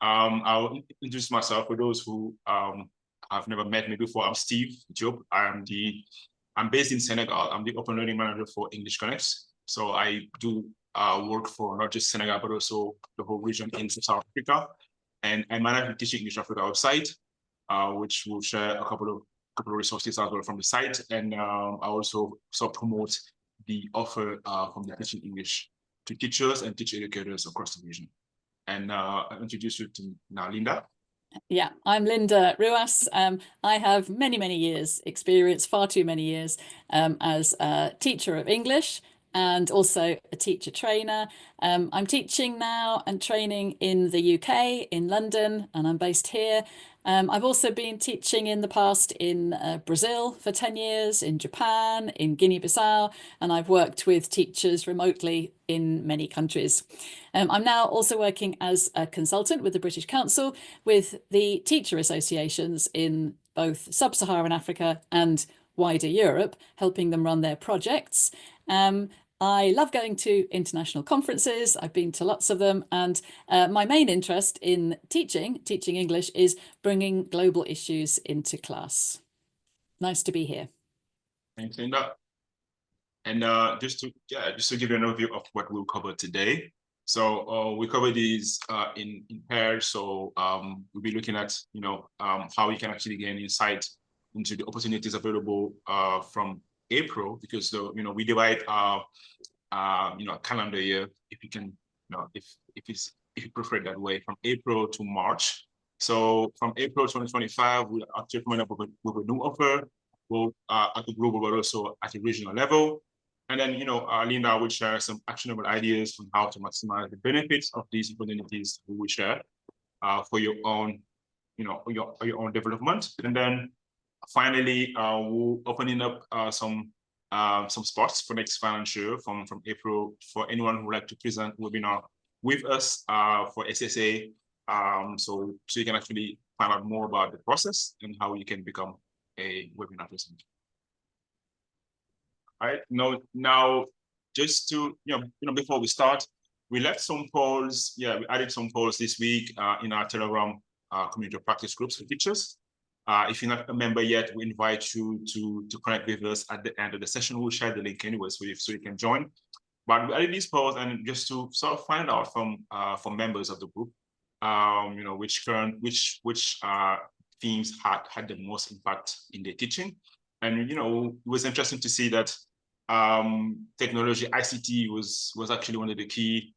I'll introduce myself for those who have never met me before. I'm Steve Diop. I'm based in Senegal. I'm the Open Learning Manager for English Connects. So I do work for not just Senegal, but also the whole region in South Africa. And I manage the Teaching English Africa website, which will share a couple of resources as well from the site. And I also promote the offer from the Teaching English to teachers and teacher educators across the region. And I'll introduce you to now Linda. Yeah, I'm Linda Ruas. I have many years experience, far too many years, as a teacher of English and also a teacher trainer. I'm teaching now and training in the UK, in London, and I'm based here. I've also been teaching in the past in Brazil for 10 years, in Japan, in Guinea-Bissau, and I've worked with teachers remotely in many countries. I'm now also working as a consultant with the British Council with the teacher associations in both Sub-Saharan Africa and wider Europe, helping them run their projects. I love going to international conferences. I've been to lots of them. And my main interest in teaching English, is bringing global issues into class. Nice to be here. Thanks, Linda. And just to give you an overview of what we'll cover today. So we cover these in pairs. So we'll be looking at, how we can actually gain insight into the opportunities available from April, because we divide our calendar year, if you can, if you prefer it that way, from April to March. So from April 2025, we're actually coming up with a new offer, both at the global but also at the regional level. And then, Linda will share some actionable ideas on how to maximize the benefits of these opportunities we will share for your own, your own development. And then finally, we'll opening up some spots for next financial year from April for anyone who would like to present webinar with us for SSA. So you can actually find out more about the process and how you can become a webinar presenter. All right. Now, just to before we start, we left some polls. Yeah, we added some polls this week in our Telegram community practice groups for teachers. If you're not a member yet, we invite you to connect with us at the end of the session. We'll share the link anyway, so you can join. But we added these polls and just to sort of find out from members of the group, which themes had the most impact in their teaching. And it was interesting to see that technology, ICT was actually one of the key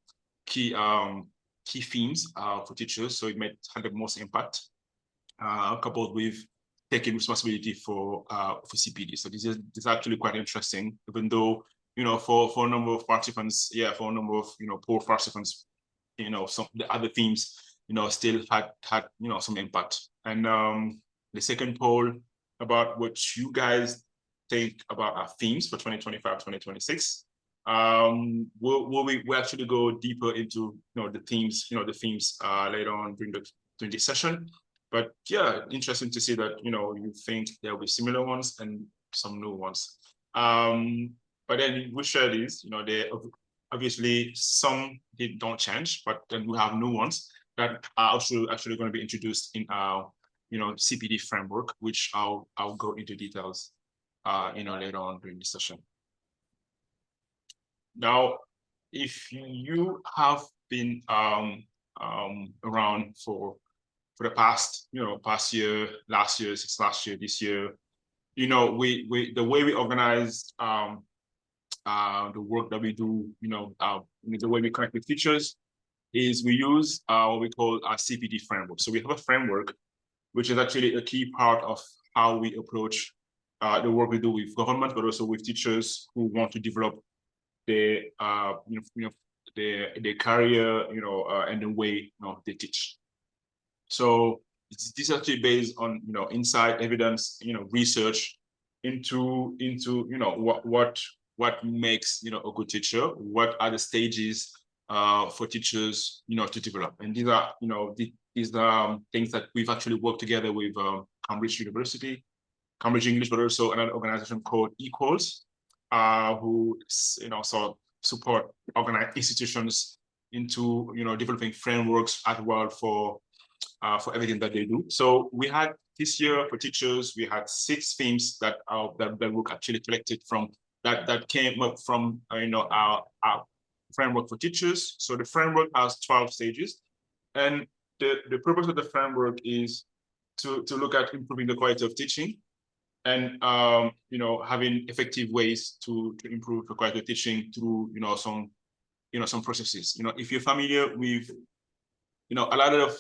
themes for teachers. So it had the most impact, coupled with taking responsibility for CPD. So this is actually quite interesting, even though for a number of participants, for a number of poor participants, some the other themes still had some impact. And the second poll about what you guys think about our themes for 2025-2026. We'll actually go deeper into the themes later on during the session. But yeah, interesting to see that you think there will be similar ones and some new ones. But then we share these. They obviously some don't change, but then we have new ones that are also actually going to be introduced in our CPD framework, which I'll go into details later on during the session. Now, if you have been around for the past year, last year, since last year, this year, we the way we organize the work that we do, the way we connect with teachers is we use what we call our CPD framework. So we have a framework, which is actually a key part of how we approach the work we do with government, but also with teachers who want to develop their career, and the way they teach. So this is actually based on insight, evidence, research into what makes a good teacher. What are the stages for teachers to develop? And these are these are things that we've actually worked together with Cambridge University, Cambridge English, but also another organization called Equals, who support organized institutions into developing frameworks as well for for everything that they do. So we had this year for teachers, we had 6 themes that were actually collected from that came up from our framework for teachers. So the framework has 12 stages, and the purpose of the framework is to look at improving the quality of teaching and having effective ways to improve the quality of teaching through some processes. If you're familiar with a lot of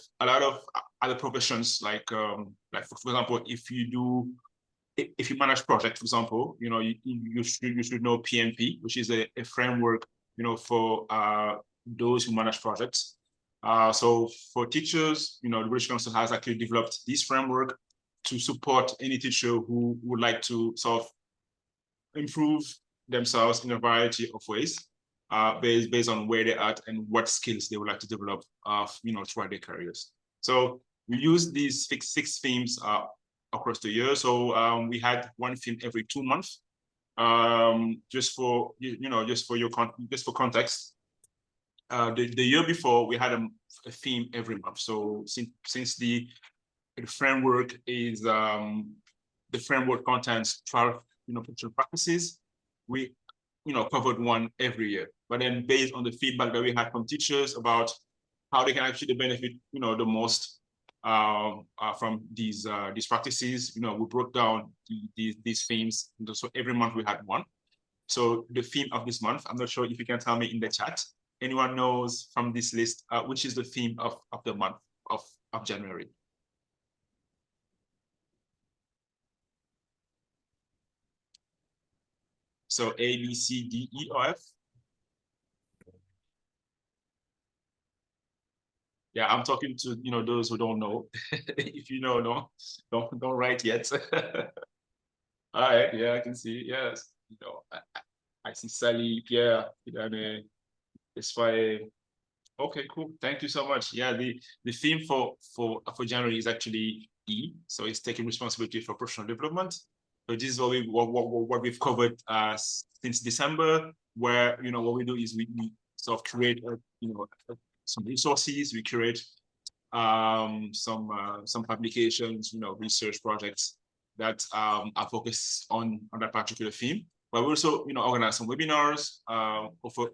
other professions, like for example, if you manage projects, for example, you should know PMP, which is a framework for those who manage projects. So for teachers, the British Council has actually developed this framework to support any teacher who would like to sort of improve themselves in a variety of ways, based on where they're at and what skills they would like to develop, throughout their careers. So we use these 6 themes across the year. So we had one theme every 2 months. Just for context, the year before we had a theme every month. So since the framework is the framework contains 12 professional practices, we covered one every year. But then based on the feedback that we had from teachers about how they can actually benefit the most from these practices, we broke down these themes. So every month we had one. So the theme of this month, I'm not sure if you can tell me in the chat, anyone knows from this list which is the theme of the month of January? So A, B, C, D, E, or F? Yeah, I'm talking to those who don't know. If you know, no, don't write yet. All right, yeah, I can see. Yes, I see Sally, Pierre, it's why. Okay, cool. Thank you so much. Yeah, the theme for January is actually E, so it's taking responsibility for professional development. So this is what we've covered since December, where what we do is we sort of create some resources, we create some publications, research projects that are focused on that particular theme. But we also organize some webinars, also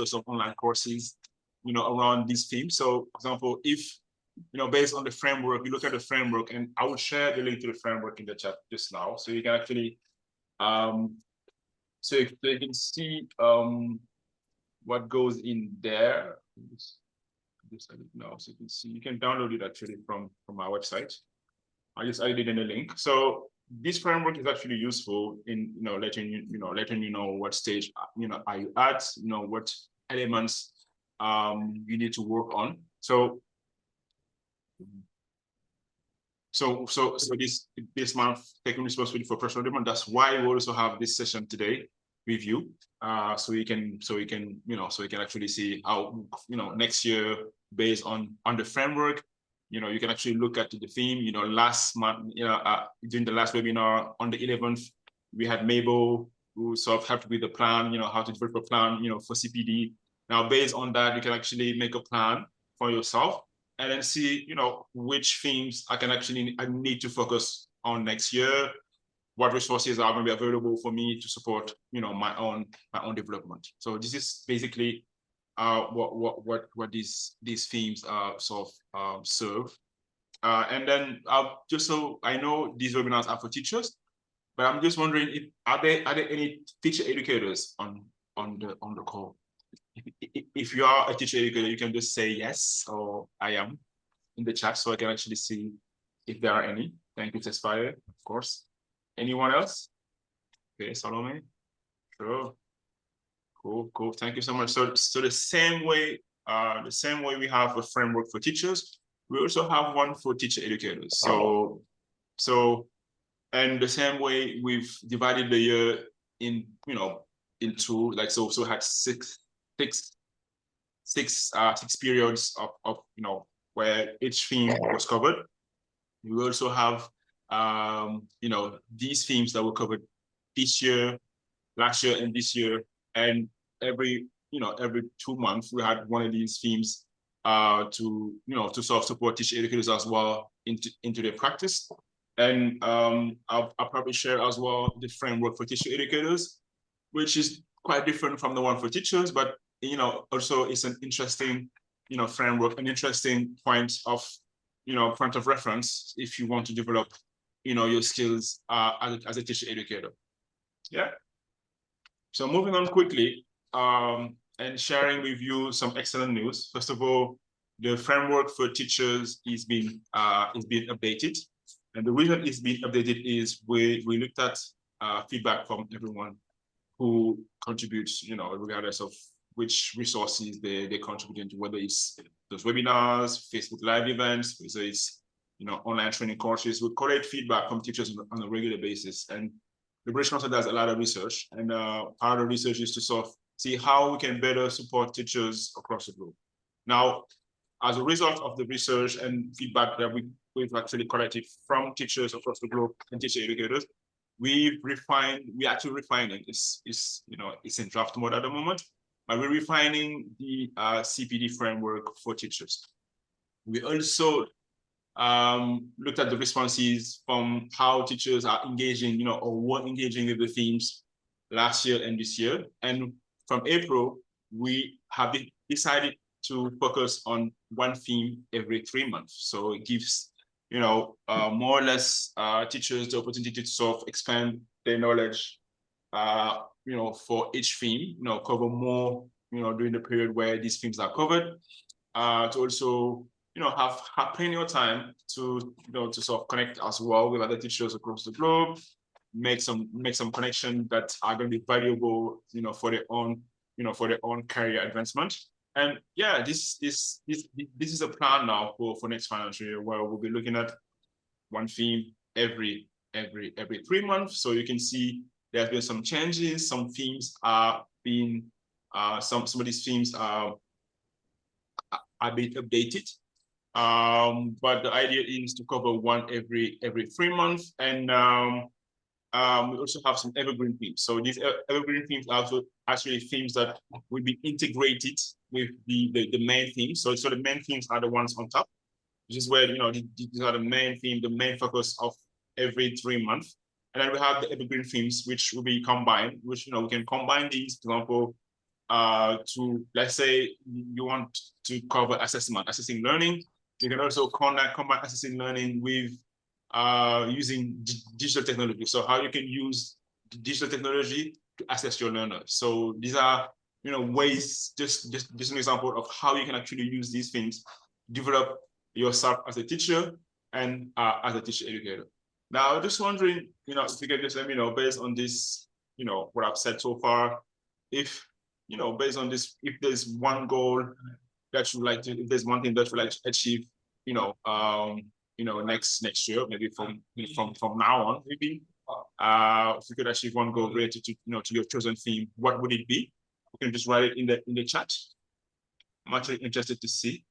some online courses around this theme. So, for example, if based on the framework, you look at the framework, and I will share the link to the framework in the chat just now, so you can actually so you can see what goes in there. Now, so you can see, you can download it actually from our website. I just added in a link. So this framework is actually useful in letting you know what stage are you at, what elements you need to work on. So this month, taking responsibility for personal development. That's why we also have this session today with you, so we can actually see how next year, based on the framework, you can actually look at the theme. Last month, during the last webinar on the 11th, we had Mabel who sort of helped with the plan, how to develop a plan, for CPD. Now, based on that, you can actually make a plan for yourself and then see, which themes I need to focus on next year, what resources are going to be available for me to support, my own development. So this is basically what these themes sort of serve. And then just so I know, these webinars are for teachers, but I'm just wondering, are there any teacher educators on the call? If you are a teacher educator, you can just say yes or I am in the chat, so I can actually see if there are any. Thank you, Tesfire, of course. Anyone else? Okay, Salome. Sure. Cool. Thank you so much. So the same way we have a framework for teachers, we also have one for teacher educators. So and the same way we've divided the year into had six periods of where each theme was covered. We also have these themes that were covered this year, last year, and this year, and every 2 months we had one of these themes to sort of support teacher educators as well into their practice. And I'll probably share as well the framework for teacher educators, which is quite different from the one for teachers, but also it's an interesting framework, an interesting point of reference if you want to develop your skills as a teacher educator. Yeah. So moving on quickly and sharing with you some excellent news. First of all, the framework for teachers is being updated, and the reason it's being updated is we looked at feedback from everyone who contributes, regardless of which resources they contribute into, whether it's those webinars, Facebook Live events, whether it's online training courses. We collect feedback from teachers on a regular basis, and Liberation also does a lot of research, and part of the research is to sort of see how we can better support teachers across the globe. Now, as a result of the research and feedback that we've actually collected from teachers across the globe and teacher educators, we're actually refining. It's in draft mode at the moment, but we're refining the CPD framework for teachers. We also looked at the responses from how teachers are engaging, or were engaging with the themes last year and this year. And from April, we have decided to focus on one theme every 3 months. So it gives, more or less teachers the opportunity to sort of expand their knowledge, for each theme, cover more, during the period where these themes are covered, to also have plenty of time to to sort of connect as well with other teachers across the globe, make some connections that are going to be valuable, for their own career advancement. And yeah, this is a plan now for next financial year, where we'll be looking at one theme every 3 months. So you can see there's been some changes. Some themes are being some of these themes are being updated. But the idea is to cover one every 3 months, and we also have some evergreen themes. So these evergreen themes are also actually themes that will be integrated with the main theme. So the main themes are the ones on top, which is where these are the main theme, the main focus of every 3 months. And then we have the evergreen themes, which will be combined, which we can combine these, for example, to, let's say you want to cover assessing learning. You can also combine assessing learning with using digital technology. So how you can use digital technology to assess your learners. So these are ways, just an example of how you can actually use these things, develop yourself as a teacher and as a teacher educator. Now, I'm just wondering, if you can just let me know, based on this, what I've said so far, if based on this, if there's one goal that you like to, if there's one thing that you like to achieve, next year, maybe from now on, maybe, if you could achieve one goal related to to your chosen theme, what would it be? You can just write it in the chat. I'm actually interested to see.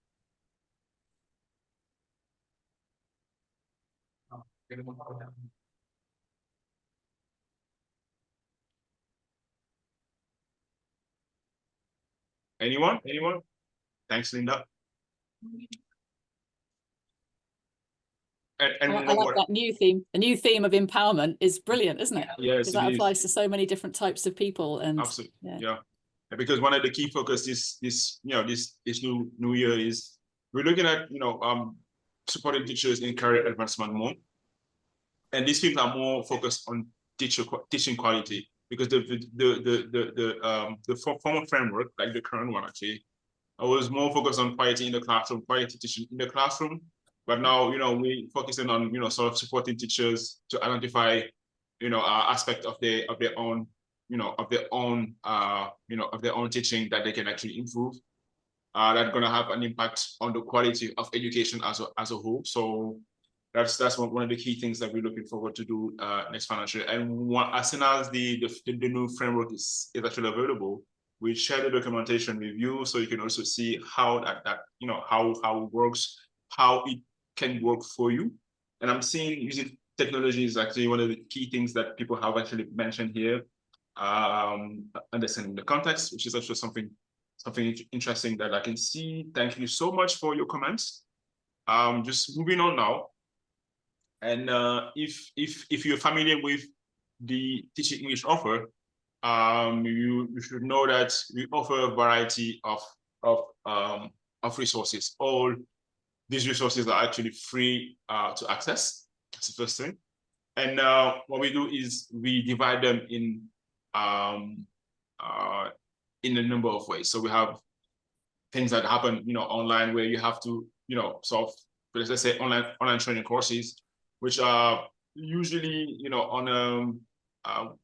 Anyone? Thanks, Linda. And I like that new theme. The new theme of empowerment is brilliant, isn't it? Yes, because that applies to so many different types of people. And absolutely, yeah. Because one of the key focus this new year is we're looking at supporting teachers in career advancement more, and these themes are more focused on teaching quality, because the former framework, like the current one actually, I was more focused on quality in the classroom, quality teaching in the classroom. But now, we focusing on, sort of supporting teachers to identify, aspect of their own, of their own teaching that they can actually improve. That's going to have an impact on the quality of education as a whole. So that's one of the key things that we're looking forward to do next financial year. And as soon as the new framework is actually available, we share the documentation with you, so you can also see how that how it works, how it can work for you. And I'm seeing using technology is actually one of the key things that people have actually mentioned here. Understanding the context, which is also something something interesting that I can see. Thank you so much for your comments. Just moving on now. And if you're familiar with the Teaching English offer, you should know that we offer a variety of resources. All these resources are actually free to access. That's the first thing. And what we do is we divide them in a number of ways. So we have things that happen, online, where you have to, sort of, let's say online training courses, which are usually, on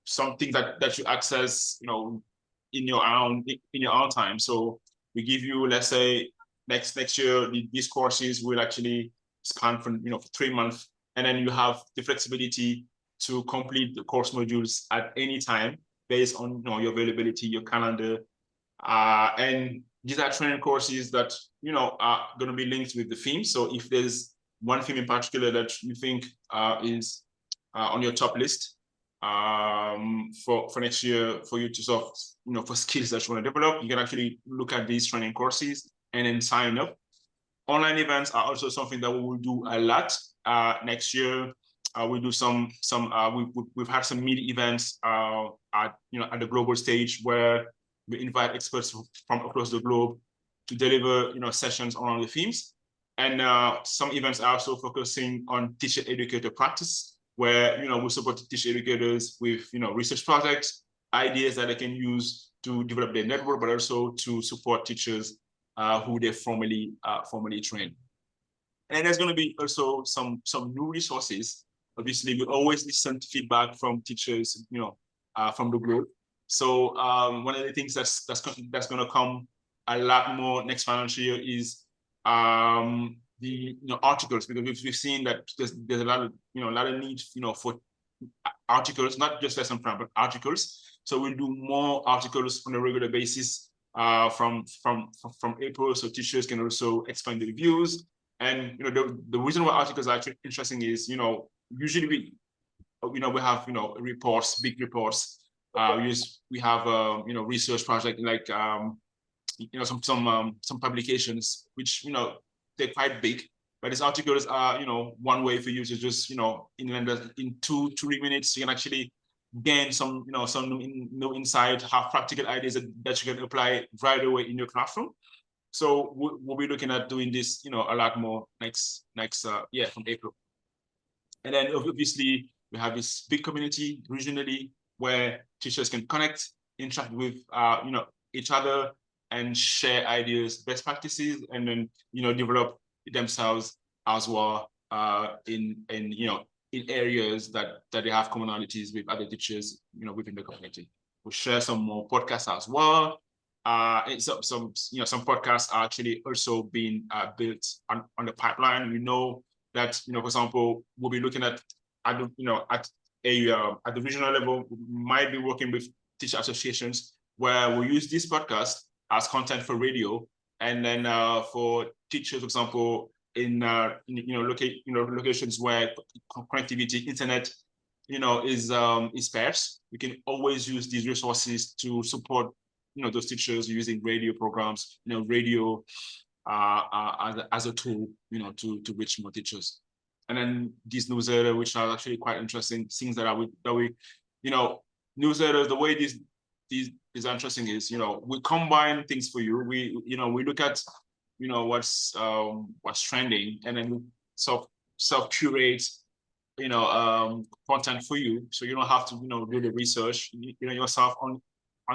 some things that you access, in your own time. So we give you, let's say, next year, these courses will actually span for 3 months, and then you have the flexibility to complete the course modules at any time based on your availability, your calendar, and these are training courses that are going to be linked with the theme. So if there's one theme in particular that you think is on your top list for next year, for you to sort of, for skills that you want to develop, you can actually look at these training courses and then sign up. Online events are also something that we will do a lot next year. We do we've had some mini events at the global stage, where we invite experts from across the globe to deliver sessions around the themes. And some events are also focusing on teacher-educator practice, where we support teacher educators with research projects, ideas that they can use to develop their network, but also to support teachers who they formally train. And there's going to be also some new resources. Obviously, we always listen to feedback from teachers, from the globe. So one of the things that's going to come a lot more next financial year is the articles, because we've seen that there's a lot of need for articles, not just lesson plan, but articles. So we'll do more articles on a regular basis from April, so teachers can also expand the reviews. And the reason why articles are actually interesting is usually we have reports, big reports. We have research project, like some publications which they're quite big, but these articles are one way for you to just in 2-3 minutes you can actually gain some new insight, have practical ideas that you can apply right away in your classroom. So we'll be looking at doing this a lot more next year from April. And then obviously we have this big community regionally where teachers can connect, interact with each other, and share ideas, best practices, and then develop themselves as well in areas that they have commonalities with other teachers within the community. We'll share some more podcasts as well. And some podcasts are actually also being built on the pipeline. We know that for example, we'll be looking at the regional level, we might be working with teacher associations where we use this podcast as content for radio, and then for teachers, for example, in locations where connectivity, internet, is sparse, we can always use these resources to support those teachers using radio programs, radio as a tool, to reach more teachers. And then these newsletters, which are actually quite interesting things that we newsletters, the way these is interesting is we combine things for you. We look at what's trending, and then we self curate content for you, so you don't have to do the research yourself on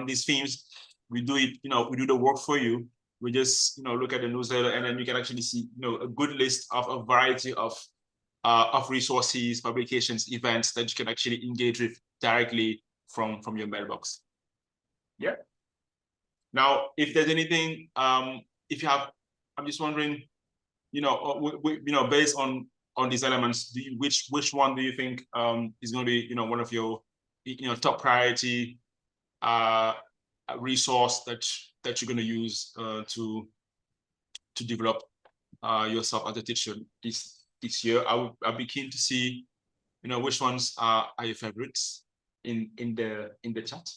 these themes. We do it, we do the work for you. We just look at the newsletter, and then you can actually see a good list of a variety of resources, publications, events that you can actually engage with directly from your mailbox. Yeah. Now, if there's anything, if you have, I'm just wondering, based on these elements, which one do you think is going to be one of your top priority resource that you're going to use to develop yourself as a teacher this year? I'll be keen to see which ones are your favorites in the chat.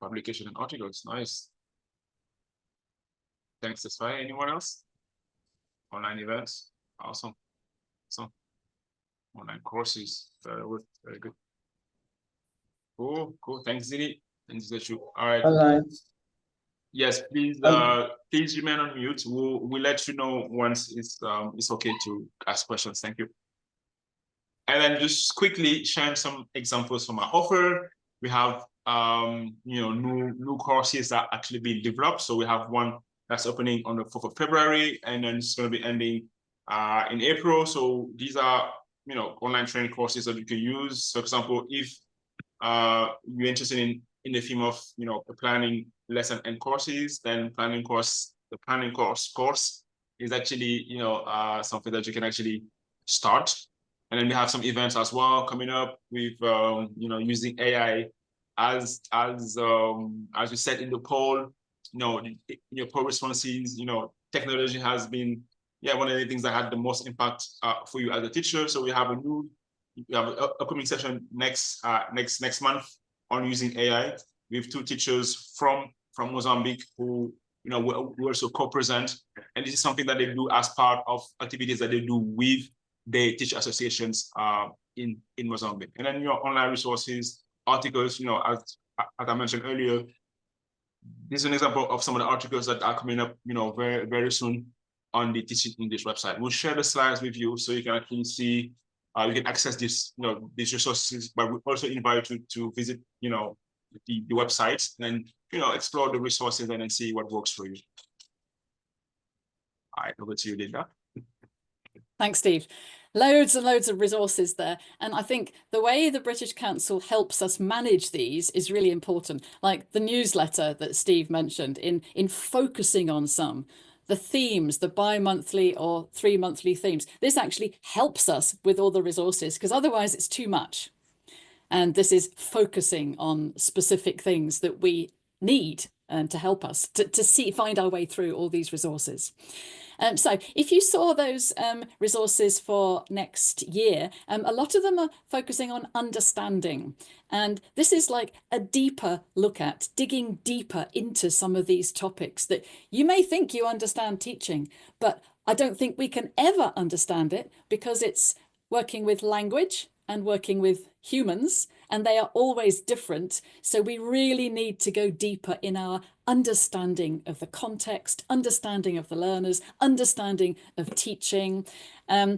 publication and articles. Nice. Thanks, Tesfaye. Anyone else? Online events. Awesome. So online courses. Very good. Very good. Cool. Cool. Thanks, Zini. Thanks, Zechu. All right. All right. Yes, please. Please remain on mute. We'll let you know once it's okay to ask questions. Thank you. And then just quickly sharing some examples from our offer. We have new courses that are actually being developed. So we have one that's opening on the 4th of February, and then it's going to be ending in April. So these are online training courses that you can use. So, for example, if you're interested in the theme of planning lesson and courses, then the planning course is actually something that you can actually start. And then we have some events as well coming up with using AI as we said in the poll. Your poll responses, technology has been one of the things that had the most impact for you as a teacher. So we have an upcoming session next month on using AI with 2 teachers from Mozambique who we also co-present, and this is something that they do as part of activities that they do with the teacher associations in Mozambique. And then your online resources, articles, as I mentioned earlier, this is an example of some of the articles that are coming up, very, very soon on the Teaching English website. We'll share the slides with you so you can actually see, you can access this, these resources, but we also invite you to visit, the website and, explore the resources and then see what works for you. All right, over to you, Linda. Thanks, Steve. Loads and loads of resources there. And I think the way the British Council helps us manage these is really important. Like the newsletter that Steve mentioned in focusing on some, the themes, the bi-monthly or 3-monthly themes. This actually helps us with all the resources because otherwise it's too much. And this is focusing on specific things that we need and to help us to find our way through all these resources. So if you saw those resources for next year, a lot of them are focusing on understanding. And this is like a deeper look at digging deeper into some of these topics that you may think you understand teaching, but I don't think we can ever understand it because it's working with language and working with humans, and they are always different. So we really need to go deeper in our understanding of the context, understanding of the learners, understanding of teaching. So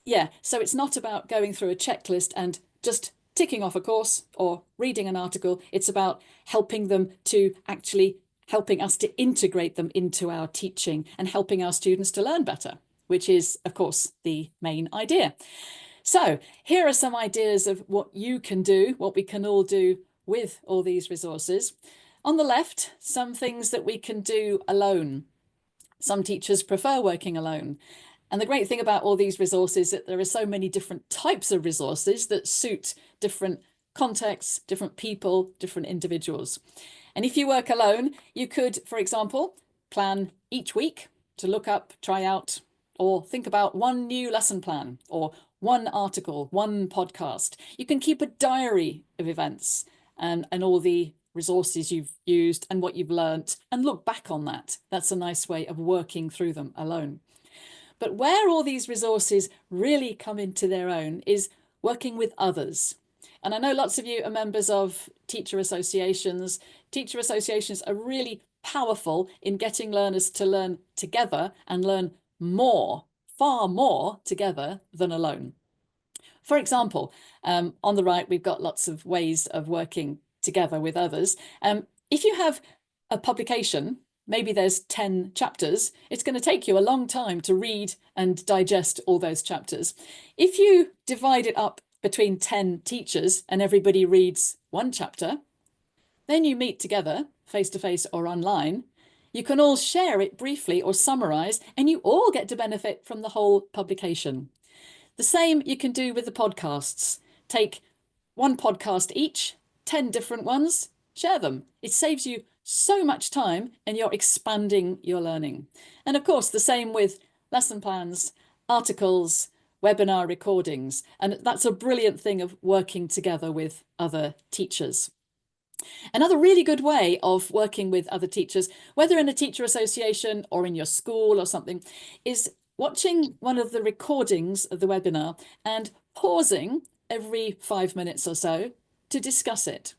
it's not about going through a checklist and just ticking off a course or reading an article. It's about helping us to integrate them into our teaching and helping our students to learn better, which is, of course, the main idea. So here are some ideas of what you can do, what we can all do with all these resources. On the left, some things that we can do alone. Some teachers prefer working alone. And the great thing about all these resources is that there are so many different types of resources that suit different contexts, different people, different individuals. And if you work alone, you could, for example, plan each week to look up, try out, or think about one new lesson plan or one article, one podcast. You can keep a diary of events and all the resources you've used and what you've learnt and look back on that. That's a nice way of working through them alone. But where all these resources really come into their own is working with others. And I know lots of you are members of teacher associations. Teacher associations are really powerful in getting learners to learn together and learn more, far more together than alone. For example, on the right, we've got lots of ways of working together with others. If you have a publication, maybe there's 10 chapters, it's going to take you a long time to read and digest all those chapters. If you divide it up between 10 teachers and everybody reads one chapter, then you meet together face-to-face or online. You can all share it briefly or summarize, and you all get to benefit from the whole publication. The same you can do with the podcasts. Take one podcast each, 10 different ones, share them. It saves you so much time and you're expanding your learning. And of course, the same with lesson plans, articles, webinar recordings. And that's a brilliant thing of working together with other teachers. Another really good way of working with other teachers, whether in a teacher association or in your school or something, is watching one of the recordings of the webinar and pausing every 5 minutes or so to discuss it.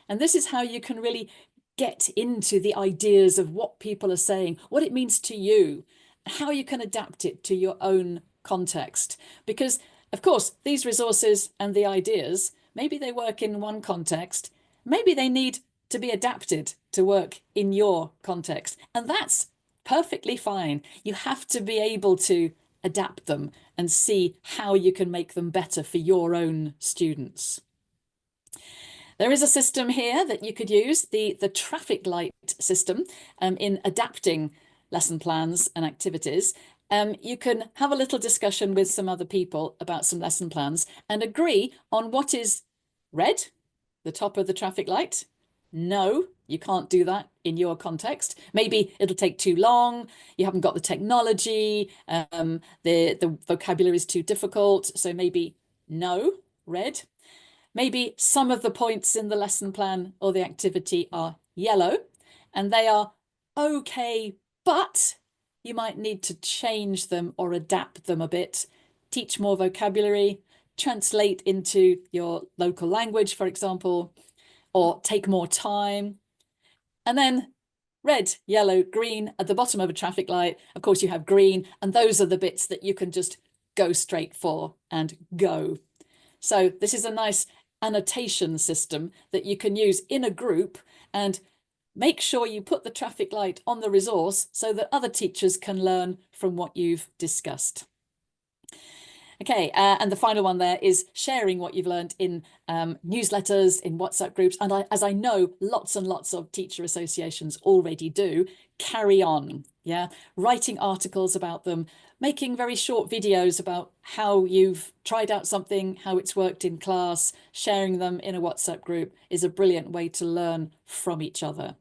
And this is how you can really get into the ideas of what people are saying, what it means to you, how you can adapt it to your own context. Because, of course, these resources and the ideas, maybe they work in one context, maybe they need to be adapted to work in your context. And that's perfectly fine. You have to be able to adapt them and see how you can make them better for your own students. There is a system here that you could use, the traffic light system, in adapting lesson plans and activities. You can have a little discussion with some other people about some lesson plans and agree on what is red, the top of the traffic light. No, you can't do that in your context. Maybe it'll take too long. You haven't got the technology. The vocabulary is too difficult. So maybe no, red. Maybe some of the points in the lesson plan or the activity are yellow and they are okay, but you might need to change them or adapt them a bit, teach more vocabulary, translate into your local language, for example, or take more time. And then red, yellow, green at the bottom of a traffic light. Of course, you have green, and those are the bits that you can just go straight for and go. So this is a nice annotation system that you can use in a group and make sure you put the traffic light on the resource so that other teachers can learn from what you've discussed. Okay, and the final one there is sharing what you've learned in newsletters, in WhatsApp groups. And as I know, lots and lots of teacher associations already do, carry on, yeah? Writing articles about them, making very short videos about how you've tried out something, how it's worked in class, sharing them in a WhatsApp group is a brilliant way to learn from each other.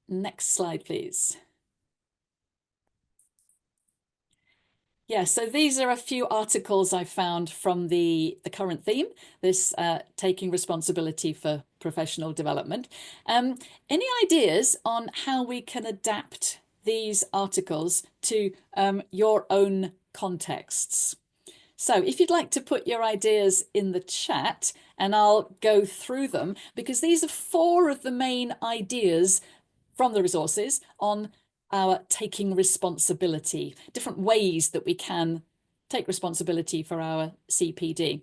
Next slide, please. Yeah, so these are a few articles I found from the current theme, this taking responsibility for professional development. Any ideas on how we can adapt these articles to your own contexts? So if you'd like to put your ideas in the chat and I'll go through them, because these are 4 of the main ideas from the resources on our taking responsibility, different ways that we can take responsibility for our CPD.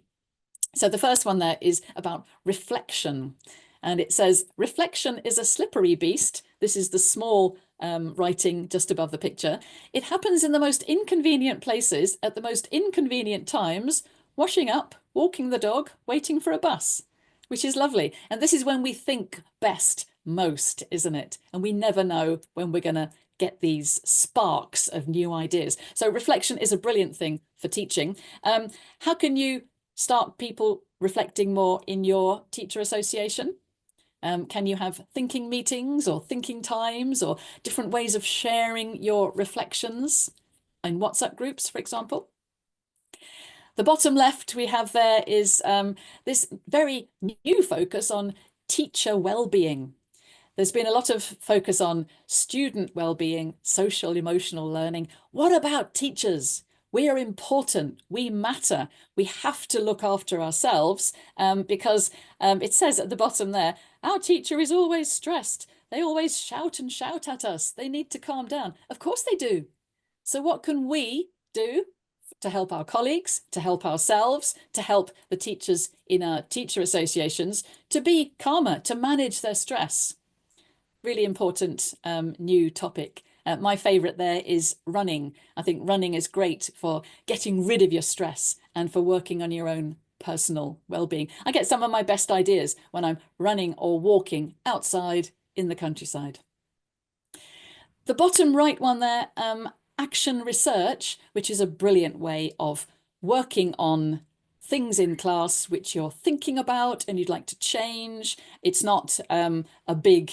So the first one there is about reflection. And it says, reflection is a slippery beast. This is the small writing just above the picture. It happens in the most inconvenient places at the most inconvenient times, washing up, walking the dog, waiting for a bus, which is lovely. And this is when we think best most, isn't it? And we never know when we're going to get these sparks of new ideas. So reflection is a brilliant thing for teaching. How can you start people reflecting more in your teacher association? Can you have thinking meetings or thinking times or different ways of sharing your reflections in WhatsApp groups, for example? The bottom left we have there is this very new focus on teacher well-being. There's been a lot of focus on student well-being, social emotional learning. What about teachers? We are important, we matter, we have to look after ourselves because it says at the bottom there, our teacher is always stressed. They always shout and shout at us. They need to calm down. Of course they do. So what can we do to help our colleagues, to help ourselves, to help the teachers in our teacher associations to be calmer, to manage their stress? Really important new topic. My favorite there is running. I think running is great for getting rid of your stress and for working on your own personal well-being. I get some of my best ideas when I'm running or walking outside in the countryside. The bottom right one there, action research, which is a brilliant way of working on things in class which you're thinking about and you'd like to change. It's not a big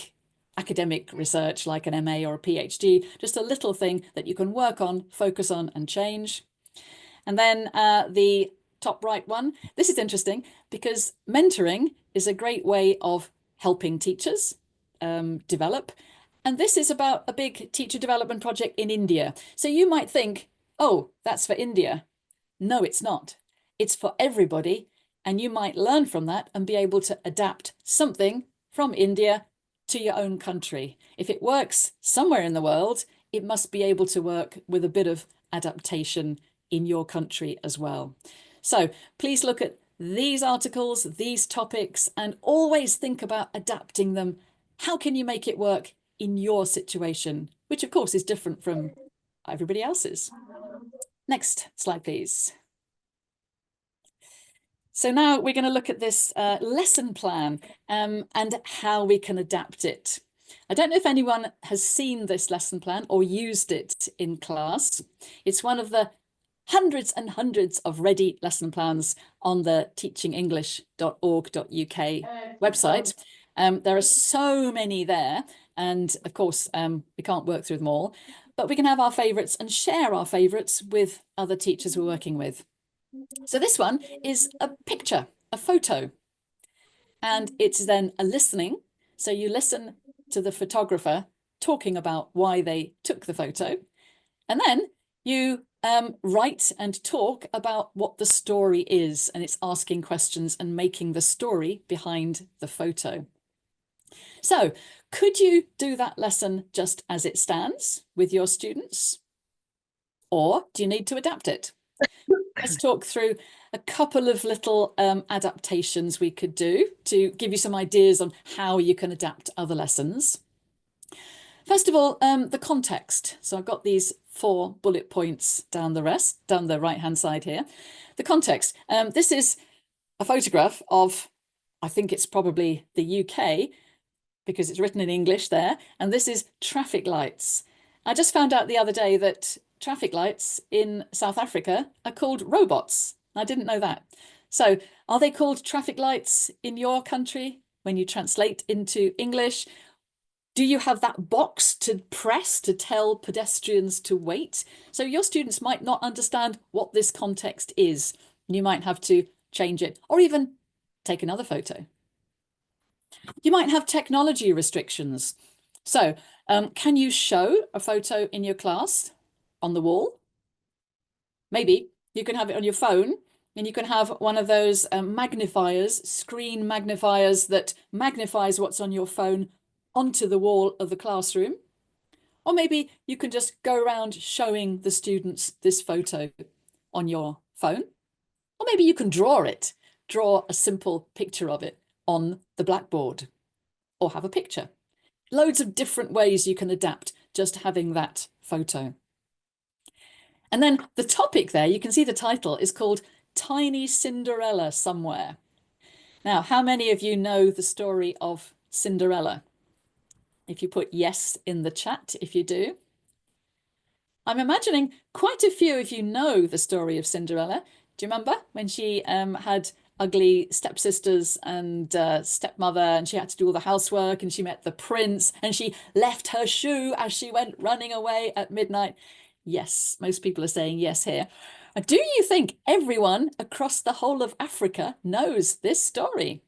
academic research like an MA or a PhD, just a little thing that you can work on, focus on and change. And then the top right one, this is interesting because mentoring is a great way of helping teachers develop. And this is about a big teacher development project in India. So you might think, oh, that's for India. No, it's not. It's for everybody. And you might learn from that and be able to adapt something from India to your own country. If it works somewhere in the world, it must be able to work with a bit of adaptation in your country as well. So please look at these articles, these topics, and always think about adapting them. How can you make it work in your situation, which of course is different from everybody else's? Next slide, please. So now we're going to look at this lesson plan and how we can adapt it. I don't know if anyone has seen this lesson plan or used it in class. It's one of the hundreds and hundreds of ready lesson plans on the teachingenglish.org.uk website. There are so many there, and of course we can't work through them all, but we can have our favourites and share our favourites with other teachers we're working with. So this one is a picture, a photo, and it's then a listening. So you listen to the photographer talking about why they took the photo, and then you write and talk about what the story is, and it's asking questions and making the story behind the photo. So could you do that lesson just as it stands with your students? Or do you need to adapt it? Let's talk through a couple of little adaptations we could do to give you some ideas on how you can adapt other lessons. First of all, the context. So I've got these 4 bullet points down the right-hand side here. The context. This is a photograph of, I think it's probably the UK, because it's written in English there, and this is traffic lights. I just found out the other day that traffic lights in South Africa are called robots. I didn't know that. So are they called traffic lights in your country when you translate into English? Do you have that box to press to tell pedestrians to wait? So your students might not understand what this context is. You might have to change it or even take another photo. You might have technology restrictions. So can you show a photo in your class on the wall? Maybe you can have it on your phone, and you can have one of those magnifiers, screen magnifiers that magnifies what's on your phone onto the wall of the classroom. Or maybe you can just go around showing the students this photo on your phone. Or maybe you can draw it, draw a simple picture of it on the blackboard, or have a picture. Loads of different ways you can adapt just having that photo. And then the topic there, you can see the title is called Tiny Cinderella Somewhere. Now, how many of you know the story of Cinderella? If you put yes in the chat, if you do. I'm imagining quite a few of you know the story of Cinderella. Do you remember when she had ugly stepsisters and stepmother, and she had to do all the housework, and she met the prince, and she left her shoe as she went running away at midnight? Yes, most people are saying yes here. Do you think everyone across the whole of Africa knows this story?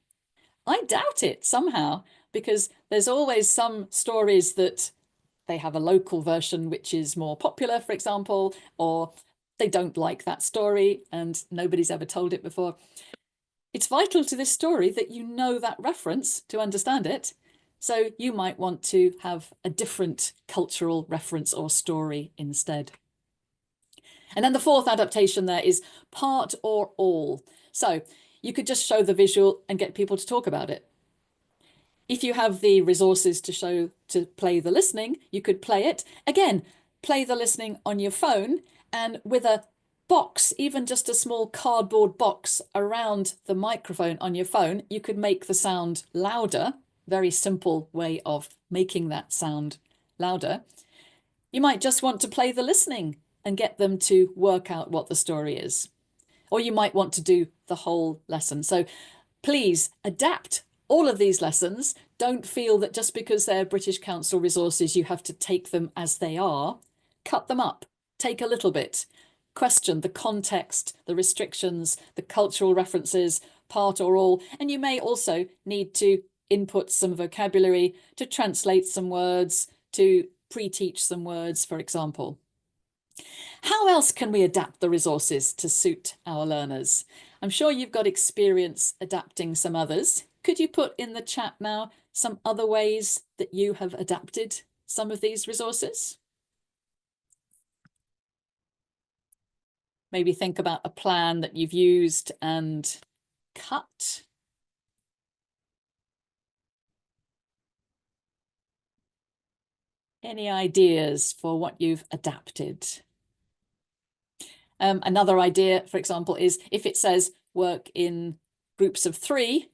I doubt it somehow, because there's always some stories that they have a local version which is more popular, for example, or they don't like that story and nobody's ever told it before. It's vital to this story that you know that reference to understand it. So you might want to have a different cultural reference or story instead. And then the 4th adaptation there is part or all. So you could just show the visual and get people to talk about it. If you have the resources to play the listening, you could play it. Again, play the listening on your phone, and with a box, even just a small cardboard box around the microphone on your phone, you could make the sound louder. Very simple way of making that sound louder. You might just want to play the listening and get them to work out what the story is. Or you might want to do the whole lesson. So please adapt all of these lessons. Don't feel that just because they're British Council resources, you have to take them as they are. Cut them up, take a little bit, question the context, the restrictions, the cultural references, part or all. And you may also need to input some vocabulary, to translate some words, to pre-teach some words, for example. How else can we adapt the resources to suit our learners? I'm sure you've got experience adapting some others. Could you put in the chat now some other ways that you have adapted some of these resources? Maybe think about a plan that you've used and cut. Any ideas for what you've adapted? Another idea, for example, is if it says work in groups of 3,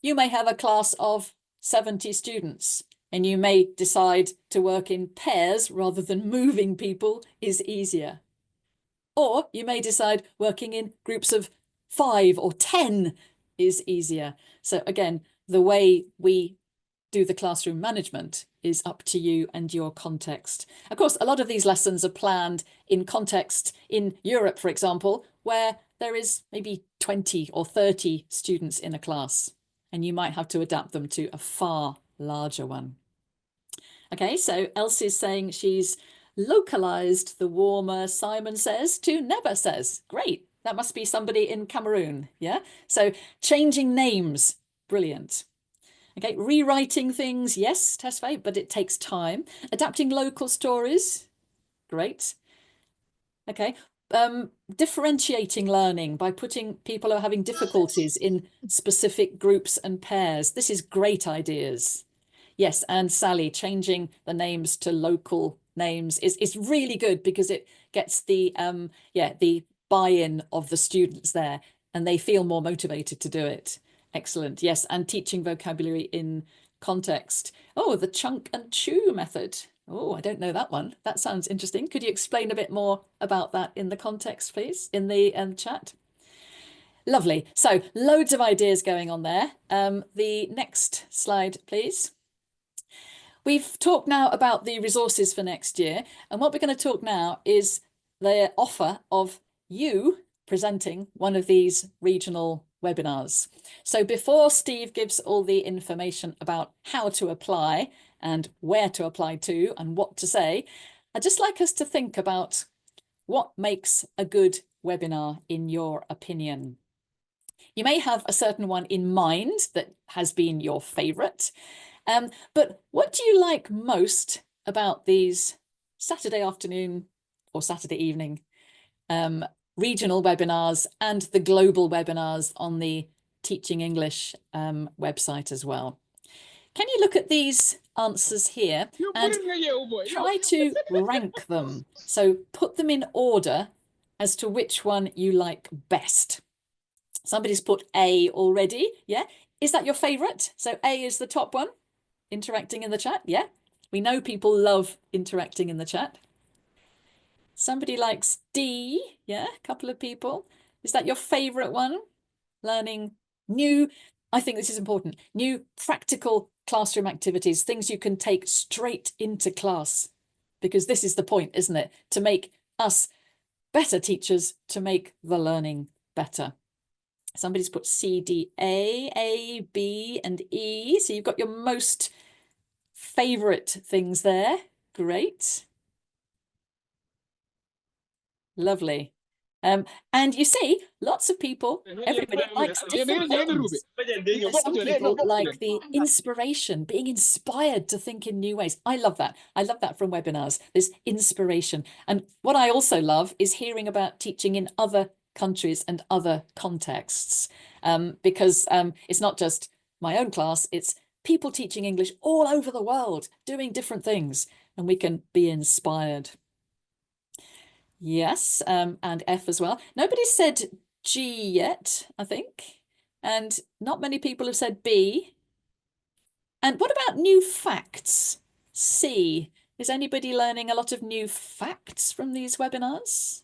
you may have a class of 70 students, and you may decide to work in pairs rather than moving people is easier. Or you may decide working in groups of 5 or 10 is easier. So again, the way we do the classroom management is up to you and your context. Of course, a lot of these lessons are planned in context in Europe, for example, where there is maybe 20 or 30 students in a class, and you might have to adapt them to a far larger one. Okay, so Elsie's saying she's localized the warmer Simon says to never says. Great. That must be somebody in Cameroon. Yeah. So changing names. Brilliant. Okay, rewriting things, yes, Tesfaye, but it takes time. Adapting local stories, great. Okay, differentiating learning by putting people who are having difficulties in specific groups and pairs. This is great ideas. Yes, and Sally, changing the names to local names is really good because it gets the the buy-in of the students there, and they feel more motivated to do it. Excellent. Yes, and teaching vocabulary in context. Oh, the chunk and chew method. Oh, I don't know that one. That sounds interesting. Could you explain a bit more about that in the context, please, in the chat? Lovely. So loads of ideas going on there. The next slide, please. We've talked now about the resources for next year, and what we're going to talk now is the offer of you presenting one of these regional webinars. So before Steve gives all the information about how to apply and where to apply to and what to say, I'd just like us to think about what makes a good webinar in your opinion. You may have a certain one in mind that has been your favorite, but what do you like most about these Saturday afternoon or Saturday evening regional webinars and the global webinars on the Teaching English website as well? Can you look at these answers here and try to rank them? So put them in order as to which one you like best. Somebody's put A already, yeah? Is that your favorite? So A is the top one, interacting in the chat, yeah? We know people love interacting in the chat. Somebody likes D, yeah, a couple of people. Is that your favorite one? Learning new, I think this is important, new practical classroom activities, things you can take straight into class, because this is the point, isn't it? To make us better teachers, to make the learning better. Somebody's put C, D, A, B, and E. So you've got your most favorite things there. Great. Lovely. And you see, lots of people, everybody likes different things. Some people like the inspiration, being inspired to think in new ways. I love that. I love that from webinars, this inspiration. And what I also love is hearing about teaching in other countries and other contexts, because it's not just my own class, it's people teaching English all over the world, doing different things, and we can be inspired. Yes, and F as well. Nobody said G yet, I think. And not many people have said B. And what about new facts? C. Is anybody learning a lot of new facts from these webinars?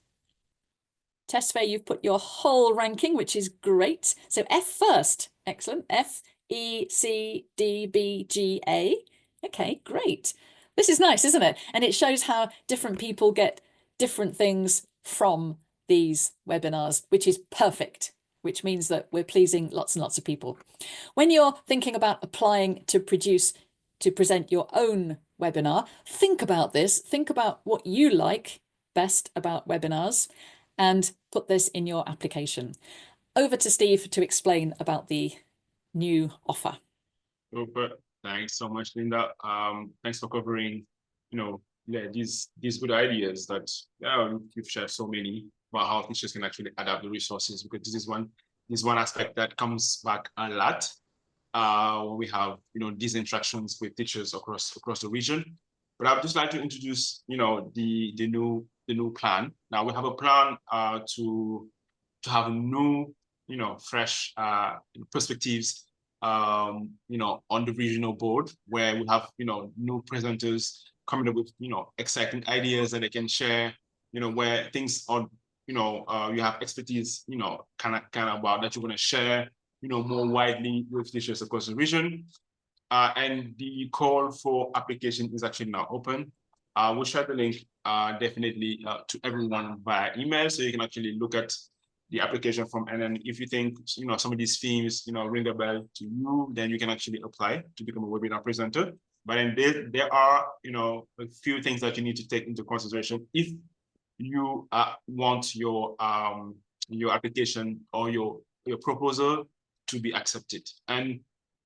Tesfaye, you've put your whole ranking, which is great. So F first. Excellent. F, E, C, D, B, G, A. Okay, great. This is nice, isn't it? And it shows how different people get different things from these webinars, which is perfect. which means that we're pleasing lots and lots of people. When you're thinking about applying to present your own webinar, think about this. Think about what you like best about webinars and put this in your application. Over to Steve to explain about the new offer. Super. Thanks so much, Linda. Thanks for covering, these good ideas that you've shared so many about how teachers can actually adapt the resources, because this is one aspect that comes back a lot when we have these interactions with teachers across the region. But I'd just like to introduce the new plan. Now we have a plan to have new fresh perspectives on the regional board, where we have new presenters coming up with exciting ideas that they can share, where things are you have expertise kind of about that you want to share more widely with teachers across the region. And the call for application is actually now open. We'll share the link definitely to everyone via email, so you can actually look at the application form. And then if you think some of these themes ring a bell to you, then you can actually apply to become a webinar presenter. But then there are a few things that you need to take into consideration if you want your application or your proposal to be accepted. And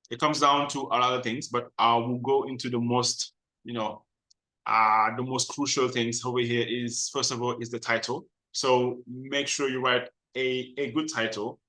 it comes down to a lot of things, but I will go into the most the most crucial things over here. Is first of all is the title. So make sure you write a good title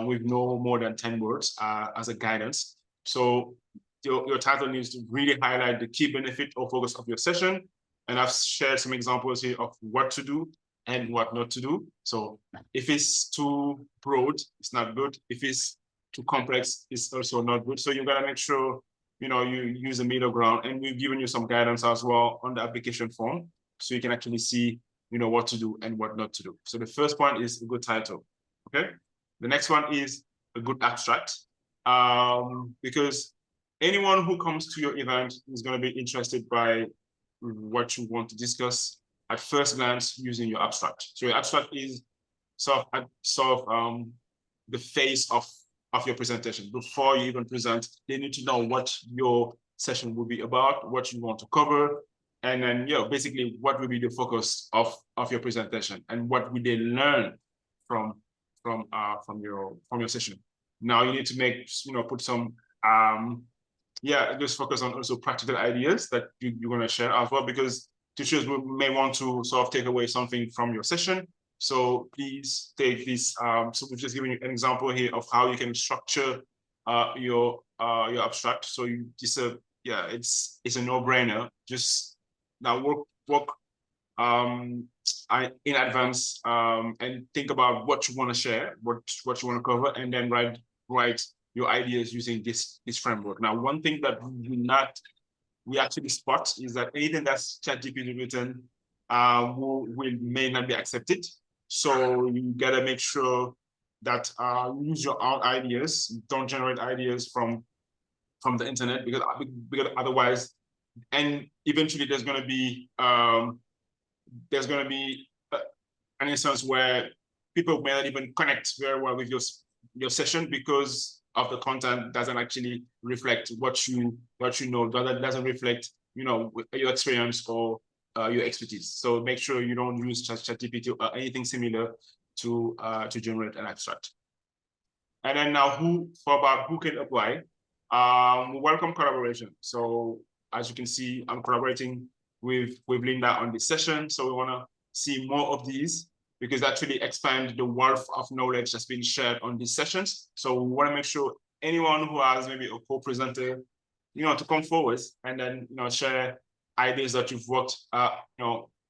with no more than 10 words as a guidance. So your title needs to really highlight the key benefit or focus of your session. And I've shared some examples here of what to do and what not to do. So if it's too broad, it's not good. If it's too complex, it's also not good. So you gotta make sure you use a middle ground, and we've given you some guidance as well on the application form, so you can actually see what to do and what not to do. So the first point is a good title. Okay. The next one is a good abstract, because anyone who comes to your event is going to be interested by what you want to discuss at first glance using your abstract. So your abstract is sort of the face of your presentation. Before you even present, they need to know what your session will be about, what you want to cover, and then basically what will be the focus of your presentation, and what will they learn from your session. Now you need to put some just focus on also practical ideas that you're going to share as well, because teachers may want to sort of take away something from your session. So please take this. So we've just given you an example here of how you can structure your abstract. So it's a no-brainer. Just now work in advance and think about what you want to share, what you want to cover, and then write your ideas using this framework. Now, one thing that we actually spot is that anything that's ChatGPT written may not be accepted. So you gotta make sure that you use your own ideas. Don't generate ideas from the internet, because otherwise, and eventually there's gonna be an instance where people may not even connect very well with your session, because of the content doesn't actually reflect what you know, doesn't reflect your experience or your expertise. So make sure you don't use ChatGPT or anything similar to generate an abstract. And then now who can apply? Welcome collaboration. So as you can see, I'm collaborating with Linda on this session. So we want to see more of these, because actually expand the wealth of knowledge that's been shared on these sessions. So we want to make sure anyone who has maybe a co-presenter, to come forward and then share ideas that you've worked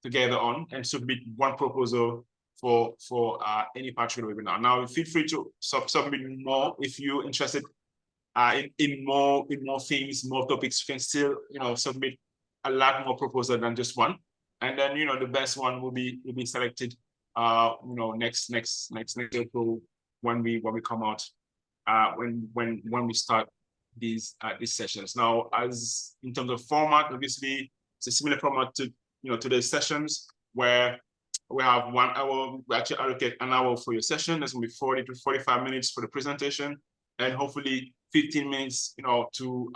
together on, and submit one proposal for any particular webinar. Now feel free to submit more if you're interested in more themes, more topics. You can still submit a lot more proposals than just one, and then the best one will be selected next April when we come out, when we start these sessions. Now, as in terms of format, obviously it's a similar format to today's sessions, where We have 1 hour. We actually allocate an hour for your session. That's gonna be 40 to 45 minutes for the presentation, and hopefully 15 minutes, to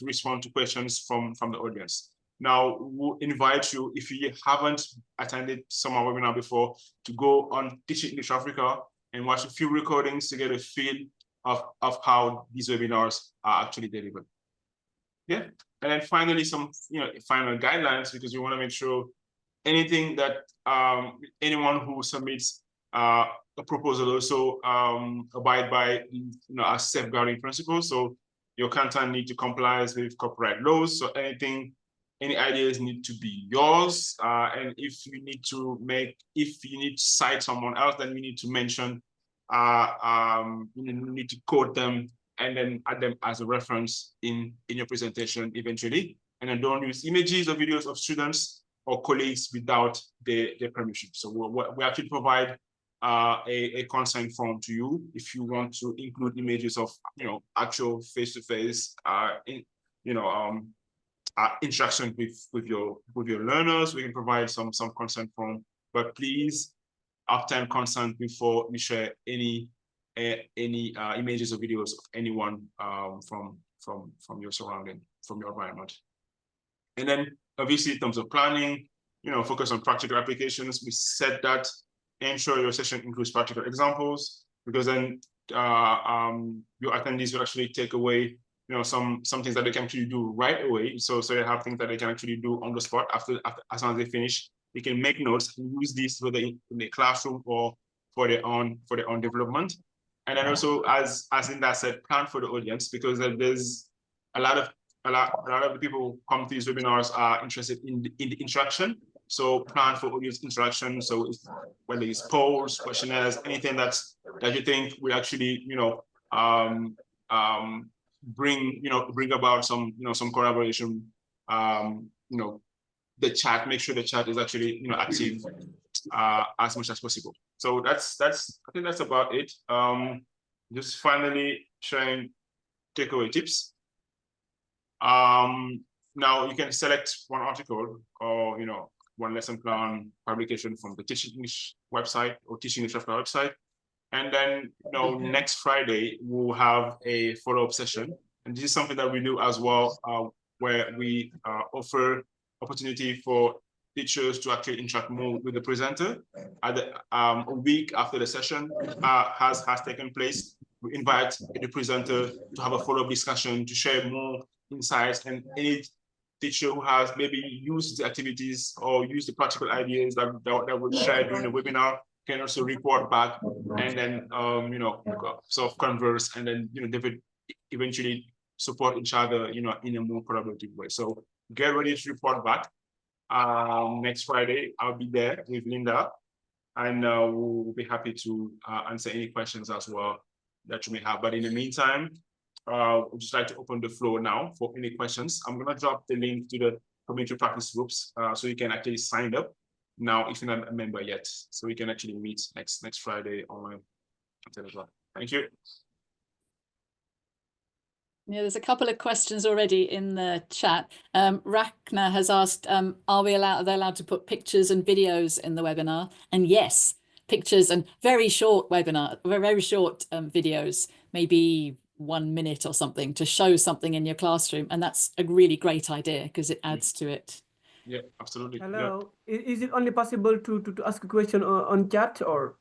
respond to questions from the audience. Now, we'll invite you, if you haven't attended some of our webinar before, to go on Teaching English Africa and watch a few recordings to get a feel of how these webinars are actually delivered. Yeah, and then finally, some final guidelines, because we want to make sure anything that anyone who submits a proposal also abide by our safeguarding principles. So your content need to comply with copyright laws. So any ideas need to be yours. And if you need to cite someone else, then you need to mention, you need to quote them and then add them as a reference in your presentation eventually. And then don't use images or videos of students or colleagues without their permission. So we actually provide a consent form to you if you want to include images of actual face-to-face interaction with your learners. We can provide some consent form, but please obtain consent before we share any images or videos of anyone from your surrounding, from your environment. And then obviously in terms of planning, focus on practical applications. We said that ensure your session includes practical examples, because then your attendees will actually take away some things that they can actually do right away. So you have things that they can actually do on the spot after as soon as they finish. They can make notes and use these whether in the classroom or for their own development. And then also, as Linda said, plan for the audience, because there's a lot of the people come to these webinars are interested in the interaction. So plan for audience interaction. So whether it's polls, questionnaires, anything that you think will actually bring about some collaboration. The chat, make sure the chat is actually active as much as possible. So I think that's about it. Just finally sharing takeaway tips. Now you can select one article or one lesson plan publication from the Teaching English website or Teaching English Africa website, and then next Friday we'll have a follow-up session, and this is something that we do as well, where we offer opportunity for teachers to actually interact more with the presenter. A week after the session has taken place, we invite the presenter to have a follow-up discussion to share more insights, and any teacher who has maybe used the activities or used the practical ideas that were shared during the webinar can also report back, and then sort of converse, and then they will eventually support each other in a more collaborative way. So get ready to report back. Next Friday I'll be there with Linda, and we'll be happy to answer any questions as well that you may have. But in the meantime, we'd just like to open the floor now for any questions. I'm going to drop the link to the community practice groups, so you can actually sign up now if you're not a member yet, so we can actually meet next Friday online. Thank you. Yeah, there's a couple of questions already in the chat. Rachna has asked, are they allowed to put pictures and videos in the webinar? And yes, pictures and very short videos, maybe 1 minute or something, to show something in your classroom. And that's a really great idea because it adds to it. Yeah, absolutely. Hello. Yeah. Is it only possible to ask a question on chat, or?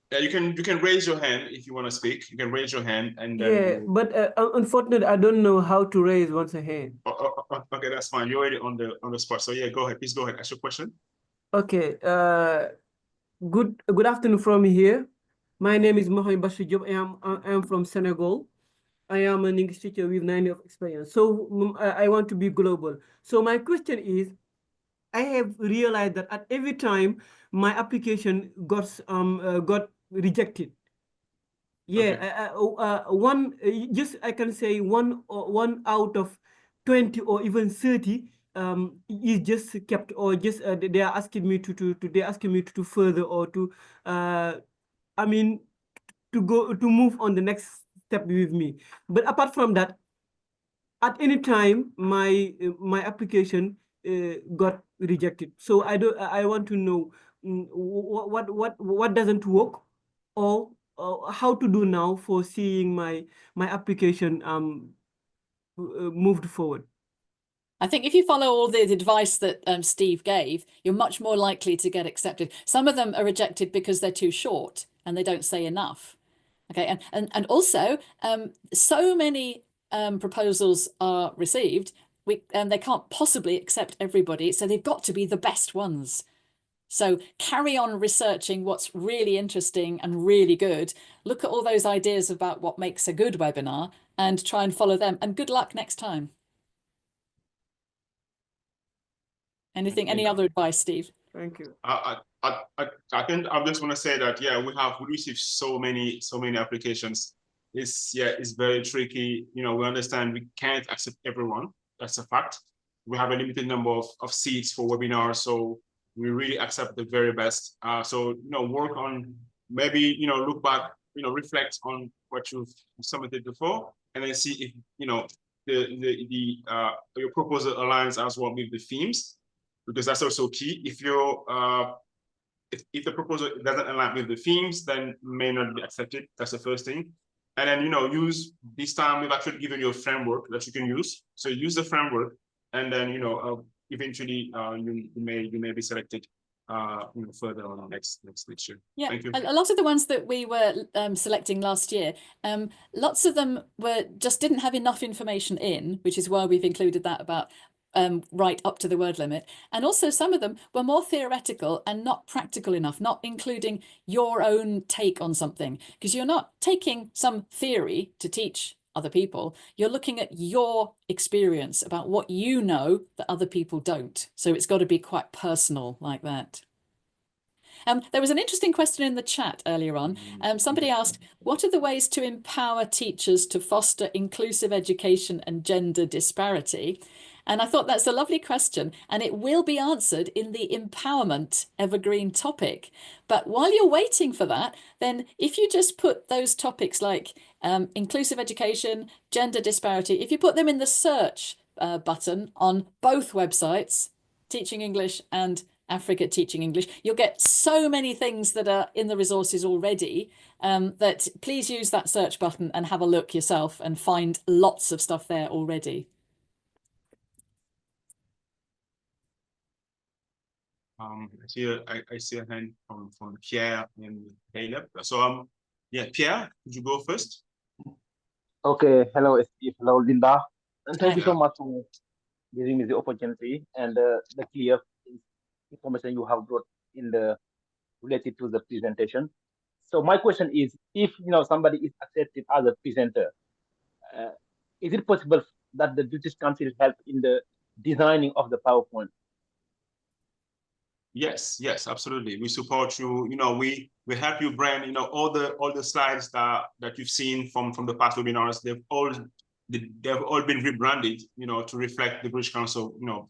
Yeah, you can raise your hand if you want to speak. You can raise your hand, and then yeah, but unfortunately, I don't know how to raise once a hand. Okay, that's fine. You're already on the spot. So yeah, go ahead. Please go ahead. Ask your question. Okay. Good afternoon from here. My name is Mohamed Bashir Diop. I am from Senegal. I am an English teacher with 9 years of experience. So I want to be global. So my question is, I have realized that at every time my application got rejected. Yeah, okay. I can say one out of 20 or even 30 is just kept, or just they are asking me to further, or to to move on the next step with me. But apart from that, at any time my application got rejected. So I want to know what doesn't work, or how to do now for seeing my application moved forward? I think if you follow all the advice that Steve gave, you're much more likely to get accepted. Some of them are rejected because they're too short and they don't say enough. Okay, and also so many proposals are received, and they can't possibly accept everybody, so they've got to be the best ones. So carry on researching what's really interesting and really good. Look at all those ideas about what makes a good webinar and try and follow them. And good luck next time. Any other advice, Steve? Thank you. I think I just want to say that, yeah, we received so many applications. It's very tricky. You know, we understand we can't accept everyone. That's a fact. We have a limited number of seats for webinars, so we really accept the very best. So, you know, work on, maybe, you know, look back, you know, reflect on what you've submitted before, and then see if, you know, your proposal aligns as well with the themes, because that's also key. If the proposal doesn't align with the themes, then may not be accepted. That's the first thing. And then, you know, use this time, we've actually given you a framework that you can use. So use the framework, and then, you know, eventually you may be selected you know, further on next lecture. Yeah, thank you. a lot of the ones that we were selecting last year, lots of them just didn't have enough information in, which is why we've included that about right up to the word limit. And also some of them were more theoretical and not practical enough, not including your own take on something, because you're not taking some theory to teach other people. You're looking at your experience about what you know that other people don't. So it's got to be quite personal like that. There was an interesting question in the chat earlier on. Somebody asked, what are the ways to empower teachers to foster inclusive education and gender disparity? And I thought that's a lovely question, and it will be answered in the empowerment evergreen topic. But while you're waiting for that, then if you just put those topics like inclusive education, gender disparity, if you put them in the search button on both websites, Teaching English and Africa Teaching English, you'll get so many things that are in the resources already that please use that search button and have a look yourself and find lots of stuff there already. I see a hand from Pierre and Caleb. So yeah, Pierre, could you go first? Okay, hello Steve, hello Linda, and thank Hi. you so much for giving me the opportunity and the clear information you have brought in the related to the presentation. So my question is, if somebody is accepted as a presenter, is it possible that the British Council help in the designing of the PowerPoint? Yes, absolutely. We support you. You know, we help you brand. You know, all the slides that you've seen from the past webinars, they've all been rebranded, you know, to reflect the British Council, you know,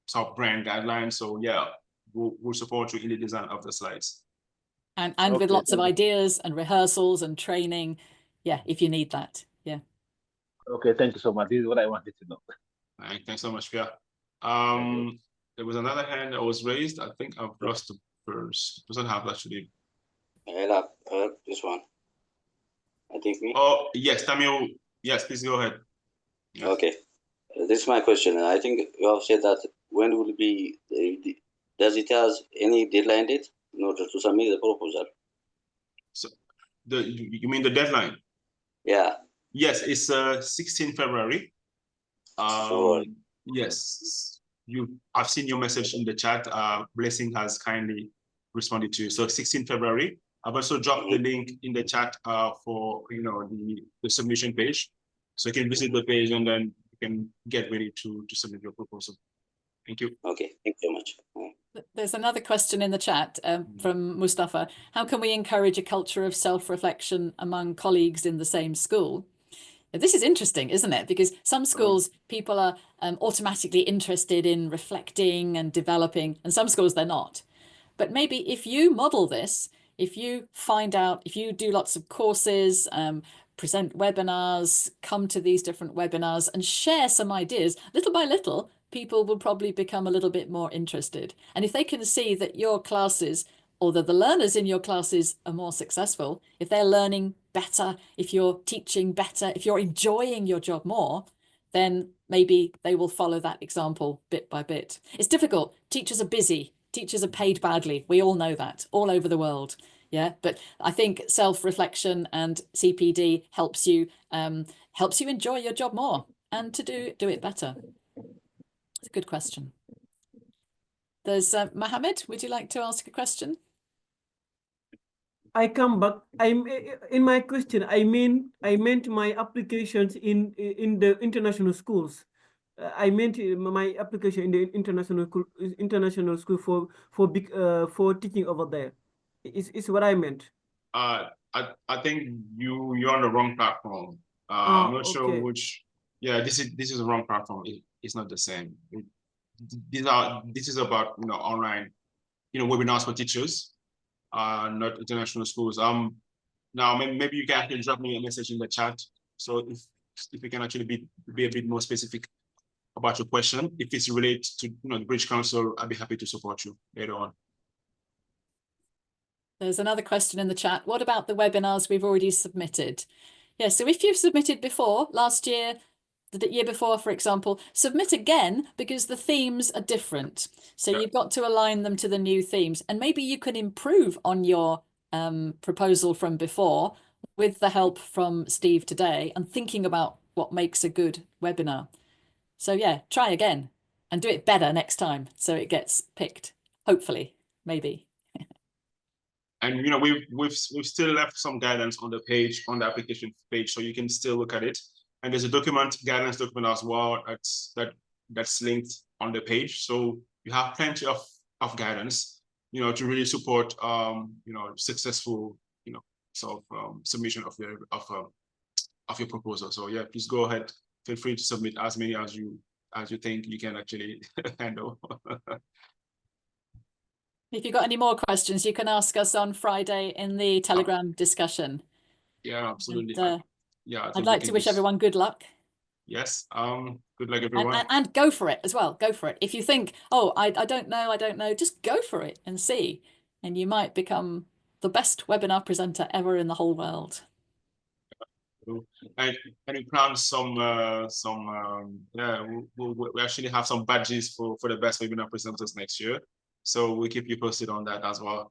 sort of brand guidelines. So yeah, we'll support you in the design of the slides. And with lots of ideas and rehearsals and training. Yeah, if you need that. Yeah. Okay, thank you so much. This is what I wanted to know. Thanks so much, Pierre. There was another hand that was raised. I think I've lost the first. Doesn't have actually. I have this one. I think me. Oh yes, Tamil. Yes, please go ahead. Yeah. Okay, this is my question. I think you have said that when will be does it has any deadline date in order to submit the proposal? So you mean the deadline? Yeah. Yes, it's 16 February. Yes. I've seen your message in the chat. Blessing has kindly responded to you. So 16 February. I've also dropped the link in the chat for the submission page. So you can visit the page and then you can get ready to submit your proposal. Thank you. Okay, thank you so much. There's another question in the chat from Mustafa. How can we encourage a culture of self-reflection among colleagues in the same school? This is interesting, isn't it? Because some schools, people are automatically interested in reflecting and developing, and some schools they're not. But maybe if you model this, if you find out, if you do lots of courses, present webinars, come to these different webinars and share some ideas, little by little, people will probably become a little bit more interested. And if they can see that your classes, or that the learners in your classes are more successful, if they're learning better, if you're teaching better, if you're enjoying your job more, then maybe they will follow that example bit by bit. It's difficult. Teachers are busy. Teachers are paid badly. We all know that all over the world. Yeah, but I think self-reflection and CPD helps you enjoy your job more and to do it better. It's a good question. There's Mohammed. Would you like to ask a question? I come back. I'm in my question. I meant my applications in the international schools. I meant my application in the international school for teaching over there. Is what I meant. I think you're on the wrong platform. I'm not sure which. Yeah, this is the wrong platform. It's not the same. This is about online webinars for teachers, not international schools. Now maybe you can actually drop me a message in the chat. So if you can actually be a bit more specific about your question, if it's related to the British Council, I'd be happy to support you later on. There's another question in the chat. What about the webinars we've already submitted? Yeah, so if you've submitted before, last year, the year before, for example, submit again because the themes are different. So you've got to align them to the new themes. And maybe you can improve on your proposal from before with the help from Steve today and thinking about what makes a good webinar. So yeah, try again and do it better next time so it gets picked, hopefully, maybe. And we've still left some guidance on the page, on the application page, so you can still look at it. And there's a guidance document as well that's linked on the page. So you have plenty of guidance, to really support successful submission of your proposal. So yeah, please go ahead. Feel free to submit as many as you think you can actually handle. If you've got any more questions, you can ask us on Friday in the Telegram discussion. Yeah, absolutely. And, yeah, I'd like to wish everyone good luck. Yes, good luck, everyone. And go for it as well. Go for it. If you think, oh, I don't know, just go for it and see. And you might become the best webinar presenter ever in the whole world. And we plan we actually have some badges for the best webinar presenters next year. So we'll keep you posted on that as well.